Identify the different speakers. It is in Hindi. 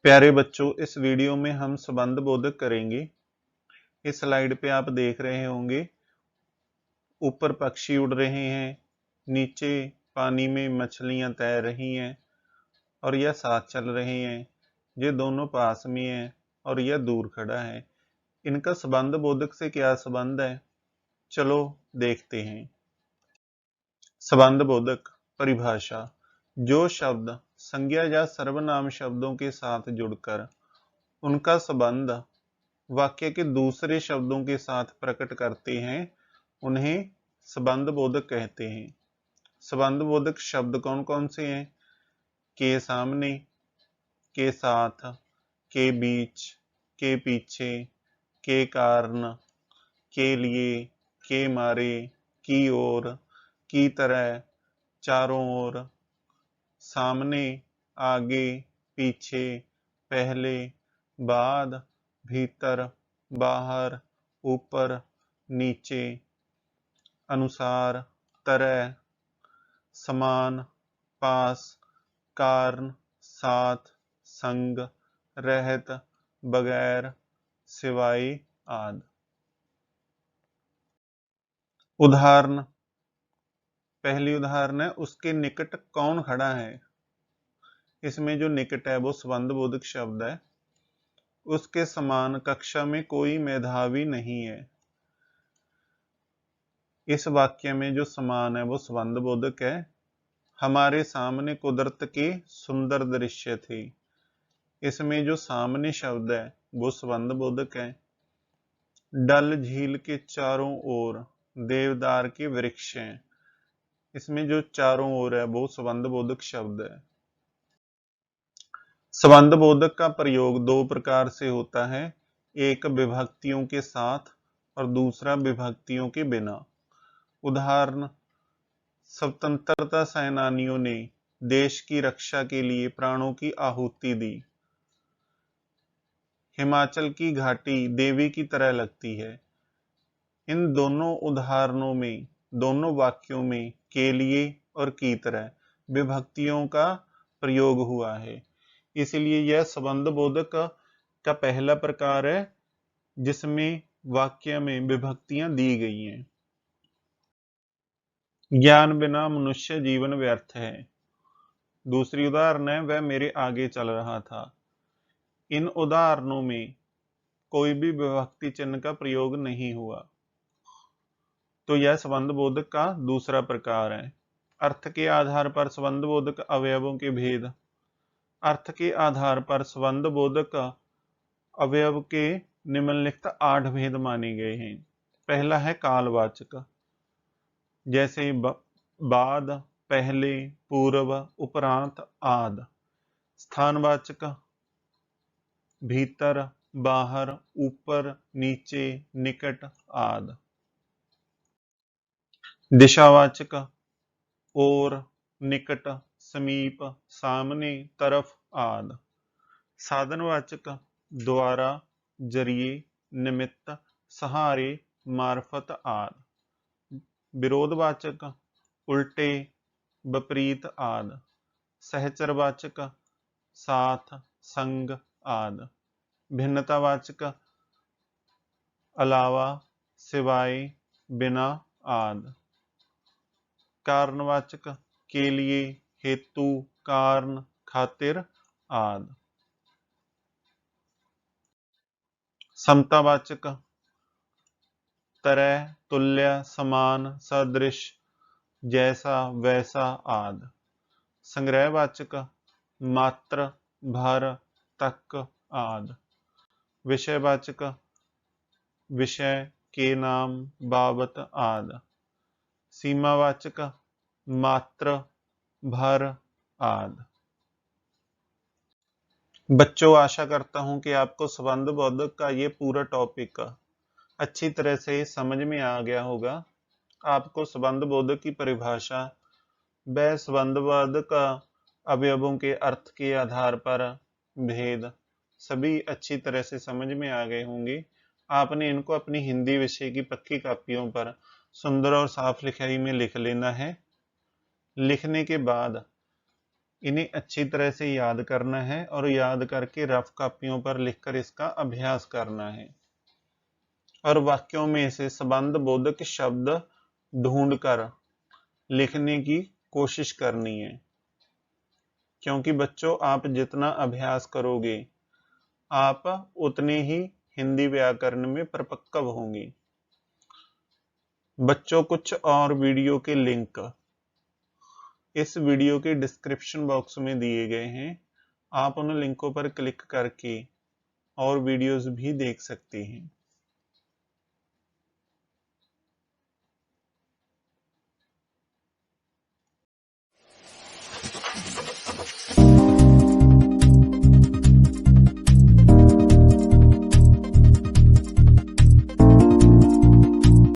Speaker 1: प्यारे बच्चों, इस वीडियो में हम संबंध बोधक करेंगे। इस स्लाइड पे आप देख रहे होंगे, ऊपर पक्षी उड़ रहे हैं, नीचे पानी में मछलियां तैर रही हैं और यह साथ चल रहे हैं। ये दोनों पास में हैं और यह दूर खड़ा है। इनका संबंध बोधक से क्या संबंध है, चलो देखते हैं। संबंध बोधक परिभाषा: जो शब्द संज्ञा या सर्वनाम शब्दों के साथ जुड़कर उनका संबंध वाक्य के दूसरे शब्दों के साथ प्रकट करते हैं, उन्हें संबंध बोधक कहते हैं। संबंध बोधक शब्द कौन कौन से हैं? के सामने, के साथ, के बीच, के पीछे, के कारण, के लिए, के मारे, की ओर, की तरह, चारों ओर, सामने, आगे, पीछे, पहले, बाद, भीतर, बाहर, ऊपर, नीचे, अनुसार, तरह, समान, पास, कारण, साथ, संग, रहत, बगैर, सिवाय आदि। उदाहरण: पहली उदाहरण है, उसके निकट कौन खड़ा है। इसमें जो निकट है वो संबंध बोधक शब्द है। उसके समान कक्षा में कोई मेधावी नहीं है। इस वाक्य में जो समान है वो संबंध बोधक है। हमारे सामने कुदरत के सुंदर दृश्य थे। इसमें जो सामने शब्द है वो संबंध बोधक है। डल झील के चारों ओर देवदार के वृक्ष हैं। इसमें जो चारों ओर है वो संबंध बोधक शब्द है। संबंध बोधक का प्रयोग दो प्रकार से होता है, एक विभक्तियों के साथ और दूसरा विभक्तियों के बिना। उदाहरण: स्वतंत्रता सेनानियों ने देश की रक्षा के लिए प्राणों की आहुति दी। हिमाचल की घाटी देवी की तरह लगती है। इन दोनों उदाहरणों में, दोनों वाक्यों में के लिए और की तरह विभक्तियों का प्रयोग हुआ है। इसलिए यह संबंध बोधक का पहला प्रकार है जिसमें वाक्य में विभक्तियां दी गई हैं। ज्ञान बिना मनुष्य जीवन व्यर्थ है। दूसरी उदाहरण है, वह मेरे आगे चल रहा था। इन उदाहरणों में कोई भी विभक्ति चिन्ह का प्रयोग नहीं हुआ, तो यह संबंध बोधक का दूसरा प्रकार है। अर्थ के आधार पर संबंध बोधक अवयवों के भेद। अर्थ के आधार पर संबंध बोधक अवयव के निम्नलिखित 8 भेद माने गए हैं। पहला है कालवाचक, जैसे बाद, पहले, पूर्व, उपरांत आदि। स्थानवाचक, भीतर, बाहर, ऊपर, नीचे, निकट आदि। दिशावाचक, और, निकट, समीप, सामने, तरफ आदि। साधनवाचक, द्वारा, जरिए, निमित्त, सहारे, मार्फत आदि। विरोधवाचक, उल्टे, विपरीत आदि। सहचरवाचक, साथ, संग आदि। भिन्नतावाचक, अलावा, सिवाय, बिना आदि। कारणवाचक, के लिए, हेतु, कारण, खातिर आदि। समतावाचक, तरह, तुल्य, समान, सदृश, जैसा, वैसा आदि। संग्रहवाचक, मात्र, भर, तक आदि। विषयवाचक, विषय, के नाम, बाबत आदि। सीमावाचक, मात्र, भर आदि। बच्चों, आशा करता हूं कि आपको संबंध बोधक का ये पूरा टॉपिक अच्छी तरह से समझ में आ गया होगा। आपको संबंध बोधक की परिभाषा व संबंध बोधक अवयवों के अर्थ के आधार पर भेद सभी अच्छी तरह से समझ में आ गए होंगे। आपने इनको अपनी हिंदी विषय की पक्की कापियों पर सुंदर और साफ लिखाई में लिख लेना है। लिखने के बाद इन्हें अच्छी तरह से याद करना है और याद करके रफ कॉपियों पर लिखकर इसका अभ्यास करना है और वाक्यों में से संबंध बोधक शब्द ढूंढकर लिखने की कोशिश करनी है, क्योंकि बच्चों आप जितना अभ्यास करोगे आप उतने ही हिंदी व्याकरण में परिपक्व होंगे। बच्चों कुछ और वीडियो के लिंक इस वीडियो के डिस्क्रिप्शन बॉक्स में दिए गए हैं, आप उन लिंकों पर क्लिक करके और वीडियोस भी देख सकते हैं।